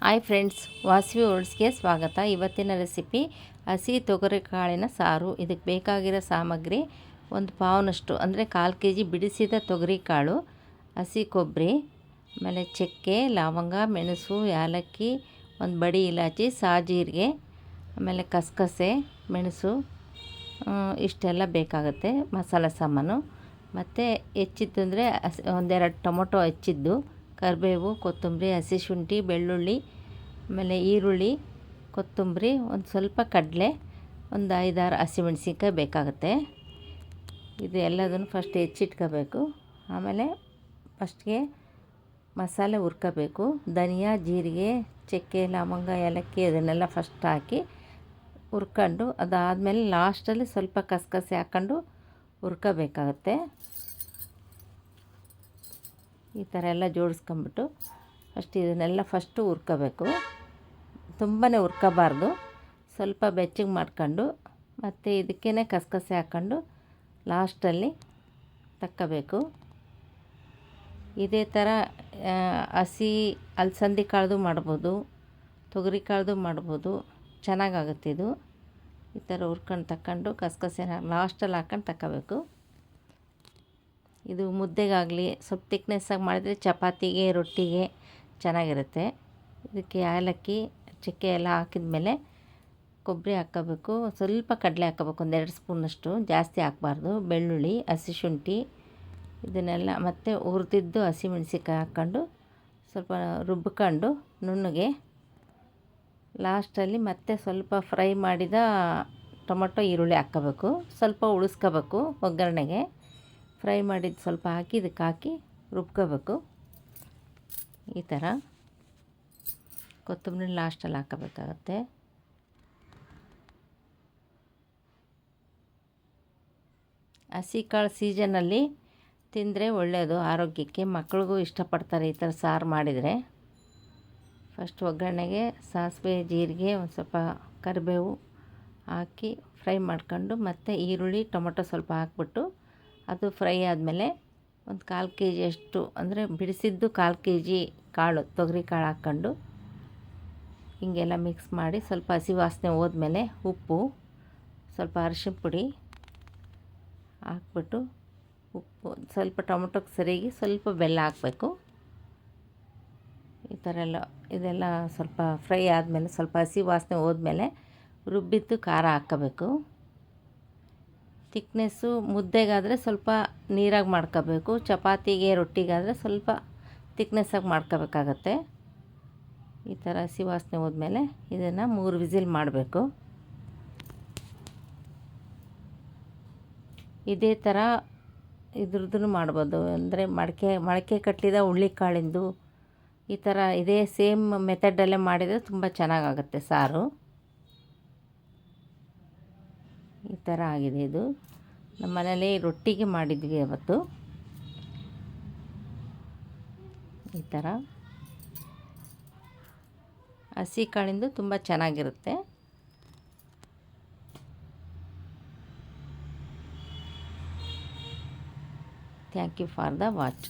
Hi friends, Vasavi ವರ್ಡ್ಸ್ಗೆ ಸ್ವಾಗತ. ಇವತ್ತಿನ recipe ಹಸಿ ತೊಗರಿಕಾಳಿನ ಸಾರು. ಇದಕ್ಕೆ ಬೇಕಾಗಿರೋ ಸಾಮಗ್ರಿ ಒಂದು ಪಾವ್ನಷ್ಟು ಅಂದರೆ 1/4 kg ಬಿಡಿಸಿದ ತೊಗರಿಕಾಳು, ಹಸಿ ಕೊಬ್ಬರಿ, ಆಮೇಲೆ ಚಕ್ಕೆ, ಲವಂಗ, ಮೆಣಸು, ಏಲಕ್ಕಿ, ಒಂದು ಬಡಿ ಇಲಾಚಿ, ಸಾಜೀರಿಗೆ, ಆಮೇಲೆ ಕಸಕಸೆ, ಮೆಣಸು, ಇಷ್ಟೆಲ್ಲ ಬೇಕಾಗುತ್ತೆ ಮಸಾಲೆ ಸಾಮಾನು. ಮತ್ತು ಹೆಚ್ಚಿದ್ದು ಅಂದರೆ ಒಂದೆರಡು ಟೊಮೊಟೊ ಹೆಚ್ಚಿದ್ದು, ಕರಿಬೇವು, ಕೊತ್ತಂಬರಿ, ಹಸಿ ಶುಂಠಿ, ಬೆಳ್ಳುಳ್ಳಿ, ಆಮೇಲೆ ಈರುಳ್ಳಿ, ಕೊತ್ತಂಬರಿ, ಒಂದು ಸ್ವಲ್ಪ ಕಡಲೆ, ಒಂದು 5-6 ಹಸಿಮೆಣ್ಸಿನ್ಕಾಯಿ ಬೇಕಾಗುತ್ತೆ. ಇದು ಎಲ್ಲದನ್ನು ಫಸ್ಟ್ ಹೆಚ್ಚಿಟ್ಕೋಬೇಕು. ಆಮೇಲೆ ಫಸ್ಟ್ಗೆ ಮಸಾಲೆ ಹುರ್ಕೋಬೇಕು. ಧನಿಯಾ, ಜೀರಿಗೆ, ಚಕ್ಕೆ, ಲವಂಗ, ಏಲಕ್ಕಿ ಅದನ್ನೆಲ್ಲ ಫಸ್ಟ್ ಹಾಕಿ ಹುರ್ಕೊಂಡು, ಅದಾದಮೇಲೆ ಲಾಸ್ಟಲ್ಲಿ ಸ್ವಲ್ಪ ಕಸಕಸೆ ಹಾಕ್ಕೊಂಡು ಹುರ್ಕೋಬೇಕಾಗತ್ತೆ. ಈ ಥರ ಎಲ್ಲ ಜೋಡಿಸ್ಕೊಂಬಿಟ್ಟು ಇದನ್ನೆಲ್ಲ ಫಸ್ಟು ಹುರ್ಕೋಬೇಕು. ತುಂಬಾ ಹುರ್ಕೋಬಾರ್ದು, ಸ್ವಲ್ಪ ಬೆಚ್ಚಗೆ ಮಾಡ್ಕೊಂಡು ಮತ್ತು ಇದಕ್ಕೇ ಕಸಕಸೆ ಹಾಕ್ಕೊಂಡು ಲಾಸ್ಟಲ್ಲಿ ತಕ್ಕೋಬೇಕು. ಇದೇ ಥರ ಹಸಿ ಅಲಸಂದಿ ಕಾಳ್ದು ಮಾಡ್ಬೋದು, ತೊಗರಿ ಕಾಳ್ದು ಮಾಡ್ಬೋದು, ಚೆನ್ನಾಗಾಗುತ್ತೆ ಇದು. ಈ ಥರ ಹುರ್ಕೊಂಡು ತಕ್ಕೊಂಡು ಕಸಕಸೆನ ಲಾಸ್ಟಲ್ಲಿ ಹಾಕ್ಕೊಂಡು ತಕ್ಕೋಬೇಕು. ಇದು ಮುದ್ದೆಗಾಗಲಿ ಸ್ವಲ್ಪ ತಿಕ್ನೆಸ್ಸಾಗಿ ಮಾಡಿದರೆ ಚಪಾತಿಗೆ, ರೊಟ್ಟಿಗೆ ಚೆನ್ನಾಗಿರುತ್ತೆ. ಇದಕ್ಕೆ ಏಲಕ್ಕಿ, ಚಕ್ಕೆ ಎಲ್ಲ ಹಾಕಿದ ಮೇಲೆ ಕೊಬ್ಬರಿ ಹಾಕ್ಕೋಬೇಕು. ಸ್ವಲ್ಪ ಕಡಲೆ ಹಾಕ್ಕೋಬೇಕು, 1-2 ಸ್ಪೂನಷ್ಟು, ಜಾಸ್ತಿ ಹಾಕಬಾರ್ದು. ಬೆಳ್ಳುಳ್ಳಿ, ಹಸಿ ಶುಂಠಿ ಇದನ್ನೆಲ್ಲ ಮತ್ತು ಹುರಿದಿದ್ದು ಹಸಿಮೆಣ್ಸಿನ್ಕಾಯಿ ಹಾಕ್ಕೊಂಡು ಸ್ವಲ್ಪ ರುಬ್ಕೊಂಡು ನುಣ್ಣಗೆ ಲಾಸ್ಟಲ್ಲಿ ಮತ್ತೆ ಸ್ವಲ್ಪ ಫ್ರೈ ಮಾಡಿದ ಟೊಮೊಟೊ, ಈರುಳ್ಳಿ ಹಾಕ್ಕೋಬೇಕು. ಸ್ವಲ್ಪ ಉಳಿಸ್ಕೋಬೇಕು ಒಗ್ಗರಣೆಗೆ. ಫ್ರೈ ಮಾಡಿದ್ದು ಸ್ವಲ್ಪ ಹಾಕಿ ಇದಕ್ಕೆ ಹಾಕಿ ರುಬ್ಕೋಬೇಕು. ಈ ಥರ ಕೊತ್ತಂಬರಿ ಲಾಸ್ಟಲ್ಲಿ ಹಾಕಬೇಕಾಗತ್ತೆ. ಹಸಿ ಕಾಳು ಸೀಸನಲ್ಲಿ ತಿಂದರೆ ಒಳ್ಳೆಯದು ಆರೋಗ್ಯಕ್ಕೆ. ಮಕ್ಳಿಗೂ ಇಷ್ಟಪಡ್ತಾರೆ ಈ ಥರ ಸಾರು ಮಾಡಿದರೆ. ಫಸ್ಟ್ ಒಗ್ಗರಣೆಗೆ ಸಾಸಿವೆ, ಜೀರಿಗೆ, ಒಂದು ಸ್ವಲ್ಪ ಕರಿಬೇವು ಹಾಕಿ ಫ್ರೈ ಮಾಡ್ಕೊಂಡು ಮತ್ತು ಈರುಳ್ಳಿ, ಟೊಮೊಟೊ ಸ್ವಲ್ಪ ಹಾಕ್ಬಿಟ್ಟು ಅದು ಫ್ರೈ ಆದಮೇಲೆ ಒಂದು 1/4 kg ಅಷ್ಟು ಅಂದರೆ ಬಿಡಿಸಿದ್ದು 1/4 kg ಕಾಳು, ತೊಗರಿ ಕಾಳು ಹಾಕ್ಕೊಂಡು ಹೀಗೆಲ್ಲ ಮಿಕ್ಸ್ ಮಾಡಿ ಸ್ವಲ್ಪ ಹಸಿ ವಾಸನೆ ಹೋದ್ಮೇಲೆ ಉಪ್ಪು, ಸ್ವಲ್ಪ ಅರಿಶಿನ ಪುಡಿ ಹಾಕ್ಬಿಟ್ಟು, ಉಪ್ಪು ಸ್ವಲ್ಪ ಟೊಮೊಟೊಗೆ ಸರಿಗೆ ಸ್ವಲ್ಪ ಬೆಲ್ಲ ಹಾಕಬೇಕು. ಈ ಥರ ಎಲ್ಲ ಇದೆಲ್ಲ ಸ್ವಲ್ಪ ಫ್ರೈ ಆದಮೇಲೆ ಸ್ವಲ್ಪ ಹಸಿ ವಾಸನೆ ಹೋದ್ಮೇಲೆ ರುಬ್ಬಿದ್ದು ಖಾರ ಹಾಕ್ಕೋಬೇಕು. ತಿಕ್ನೆಸ್ಸು ಮುದ್ದೆಗಾದರೆ ಸ್ವಲ್ಪ ನೀರಾಗಿ ಮಾಡ್ಕೋಬೇಕು, ಚಪಾತಿಗೆ, ರೊಟ್ಟಿಗಾದರೆ ಸ್ವಲ್ಪ ತಿಕ್ನೆಸ್ಸಾಗಿ ಮಾಡ್ಕೋಬೇಕಾಗತ್ತೆ. ಈ ಥರ ಹಸಿ ವಾಸನೆ ಹೋದ್ಮೇಲೆ ಇದನ್ನು 3 ವಿಸಿಲ್ ಮಾಡಬೇಕು. ಇದೇ ಥರ ಇದ್ರದ್ದು ಮಾಡ್ಬೋದು. ಅಂದರೆ ಮೊಳಕೆ ಕಟ್ಟಿದ ಹುಳ್ಳಿಕಾಳಿಂದು ಈ ಥರ ಇದೇ ಸೇಮ್ ಮೆಥಡಲ್ಲೇ ಮಾಡಿದರೆ ತುಂಬ ಚೆನ್ನಾಗಾಗುತ್ತೆ ಸಾರು. ಈ ಥರ ಆಗಿದೆ ಇದು. ನಮ್ಮ ಮನೇಲಿ ರೊಟ್ಟಿಗೆ ಮಾಡಿದ್ವಿ ಅವತ್ತು. ಈ ಥರ ಹಸಿ ಕಾಳಿಂದು ತುಂಬ ಚೆನ್ನಾಗಿರುತ್ತೆ. Thank you for the watch.